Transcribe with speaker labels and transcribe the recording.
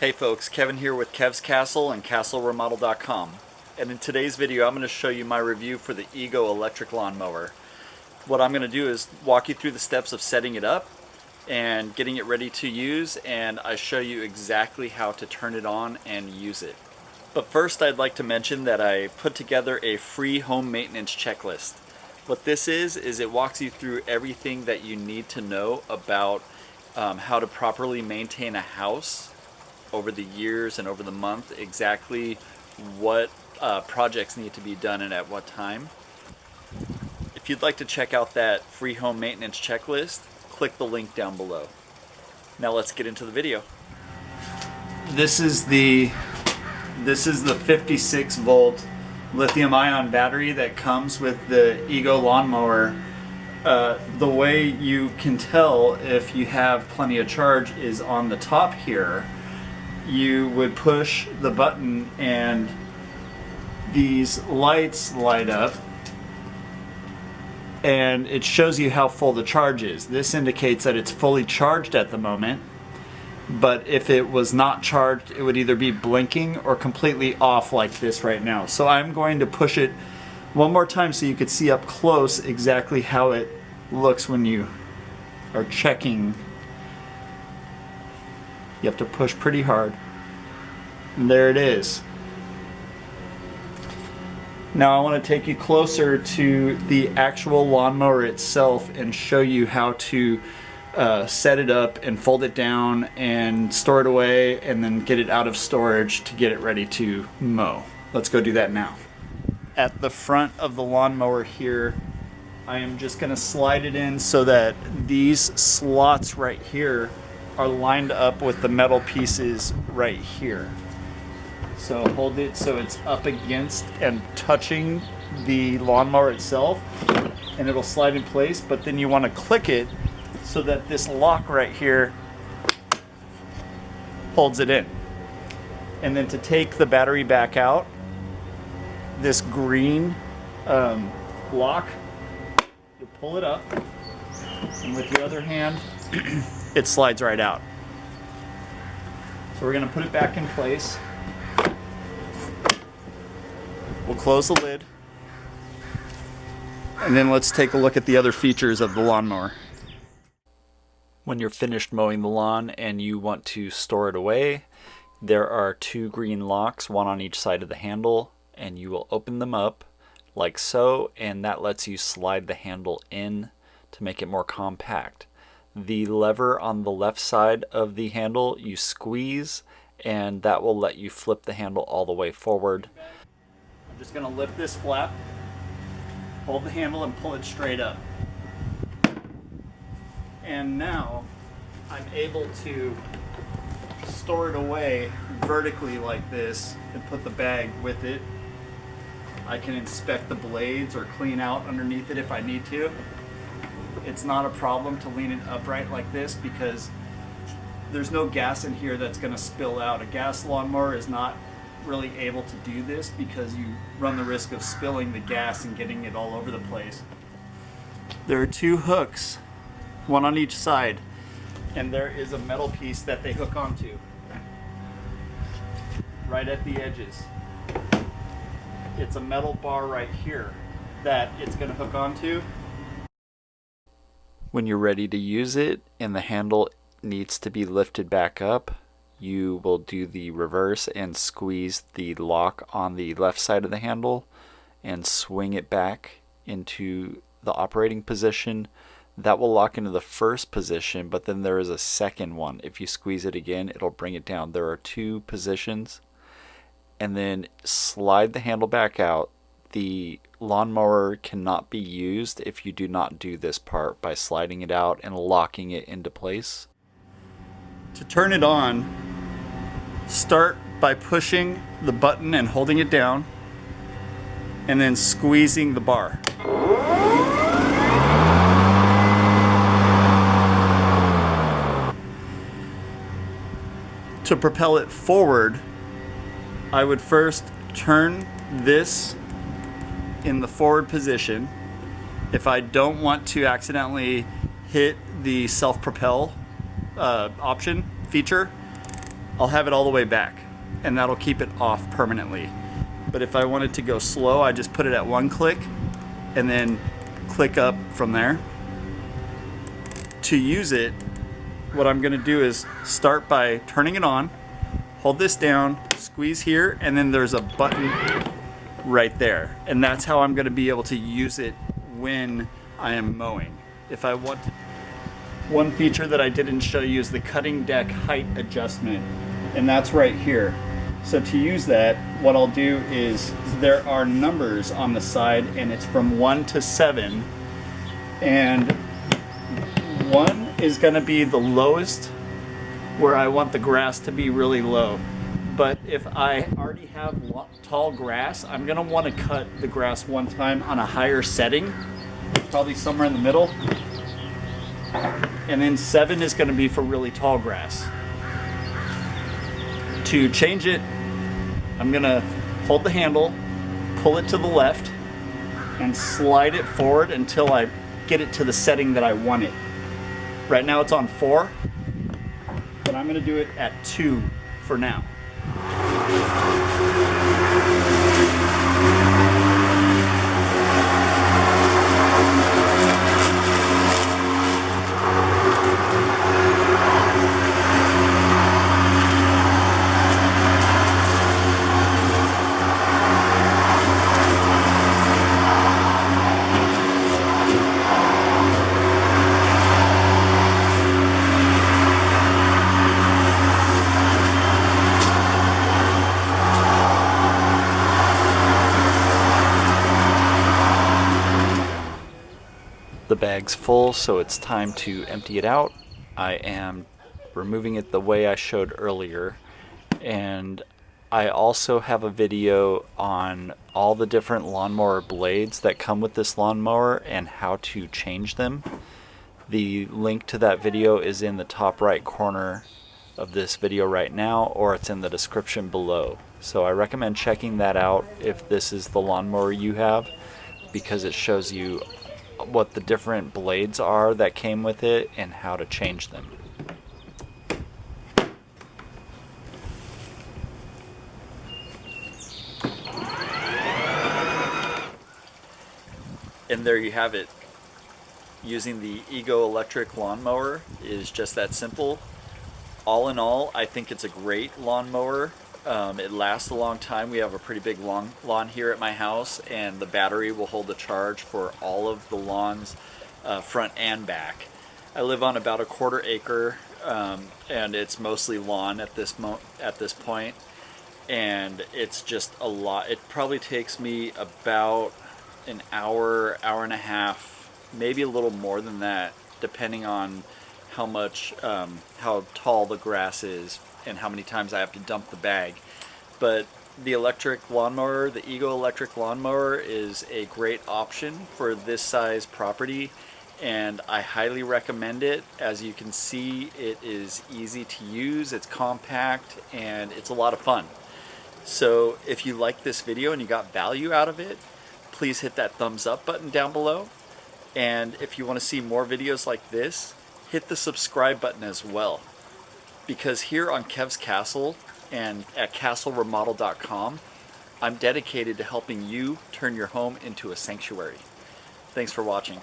Speaker 1: Hey folks, Kevin here with Kev's Castle and CastleRemodel.com. And in today's video I'm going to show you my review for the Ego electric lawnmower. What I'm going to do is walk you through the steps of setting it up and getting it ready to use, and I show you exactly how to turn it on and use it. But first I'd like to mention that I put together a free home maintenance checklist. What this is it walks you through everything that you need to know about how to properly maintain a house over the years and over the month, exactly what projects need to be done and at what time. If you'd like to check out that free home maintenance checklist, click the link down below. Now let's get into the video. This is the 56 volt lithium ion battery that comes with the Ego lawnmower. The way you can tell if you have plenty of charge is on the top here. You would push the button and these lights light up and it shows you how full the charge is. This indicates that it's fully charged at the moment, but if it was not charged it would either be blinking or completely off like this right now. So I'm going to push it one more time so you could see up close exactly how it looks when you are checking. You have to push pretty hard. And there it is. Now I want to take you closer to the actual lawnmower itself and show you how to set it up and fold it down and store it away and then get it out of storage to get it ready to mow. Let's go do that now. At the front of the lawnmower here, I am just going to slide it in so that these slots right here are lined up with the metal pieces right here. So hold it so it's up against and touching the lawnmower itself and it'll slide in place, but then you want to click it so that this lock right here holds it in. And then to take the battery back out, this green lock, you pull it up and with your other hand it slides right out. So we're going to put it back in place. We'll close the lid and then let's take a look at the other features of the lawnmower. When you're finished mowing the lawn and you want to store it away, there are two green locks, one on each side of the handle, and you will open them up like so, and that lets you slide the handle in to make it more compact. The lever on the left side of the handle you squeeze and that will let you flip the handle all the way forward. I'm just going to lift this flap, hold the handle and pull it straight up. And now I'm able to store it away vertically like this and put the bag with it. I can inspect the blades or clean out underneath it if I need to. It's not a problem to lean it upright like this because there's no gas in here that's going to spill out. A gas lawnmower is not really able to do this because you run the risk of spilling the gas and getting it all over the place. There are two hooks, one on each side, and there is a metal piece that they hook onto right at the edges. It's a metal bar right here that it's going to hook onto. When you're ready to use it and the handle needs to be lifted back up, you will do the reverse and squeeze the lock on the left side of the handle and swing it back into the operating position. That will lock into the first position, but then there is a second one. If you squeeze it again, it'll bring it down. There are two positions. And then slide the handle back out. The lawnmower cannot be used if you do not do this part by sliding it out and locking it into place. To turn it on, start by pushing the button and holding it down and then squeezing the bar. To propel it forward, I would first turn this in the forward position. If I don't want to accidentally hit the self-propel feature, I'll have it all the way back, and that'll keep it off permanently. But if I wanted to go slow, I just put it at one click and then click up from there. To use it, what I'm going to do is start by turning it on, hold this down, squeeze here, and then there's a button right there. And that's how I'm going to be able to use it when I am mowing. If I want to. One feature that I didn't show you is the cutting deck height adjustment, and that's right here. So to use that, what I'll do is there are numbers on the side, and it's from 1 to 7, and 1 is going to be the lowest where I want the grass to be really low. But if I already have tall grass, I'm going to want to cut the grass one time on a higher setting, probably somewhere in the middle. And then 7 is going to be for really tall grass. To change it, I'm going to hold the handle, pull it to the left, and slide it forward until I get it to the setting that I want it. Right now it's on 4, but I'm going to do it at 2 for now. The bag's full, so it's time to empty it out. I am removing it the way I showed earlier, and I also have a video on all the different lawnmower blades that come with this lawnmower and how to change them. The link to that video is in the top right corner of this video right now, or it's in the description below. So I recommend checking that out if this is the lawnmower you have, because it shows you what the different blades are that came with it and how to change them. And there you have it. Using the Ego electric lawnmower is just that simple. All in all, I think it's a great lawnmower. It lasts a long time. We have a pretty big lawn here at my house, and the battery will hold the charge for all of the lawns, front and back. I live on about a 1/4 acre, and it's mostly lawn at this point, and it's just a lot. It probably takes me about an hour, hour and a half, maybe a little more than that, depending on how tall the grass is and how many times I have to dump the bag. But the electric lawnmower, the Ego electric lawnmower, is a great option for this size property, and I highly recommend it. As you can see, it is easy to use, it's compact, and it's a lot of fun. So if you like this video and you got value out of it, please hit that thumbs up button down below. And if you want to see more videos like this, hit the subscribe button as well. Because here on Kev's Castle and at castleremodel.com, I'm dedicated to helping you turn your home into a sanctuary. Thanks for watching.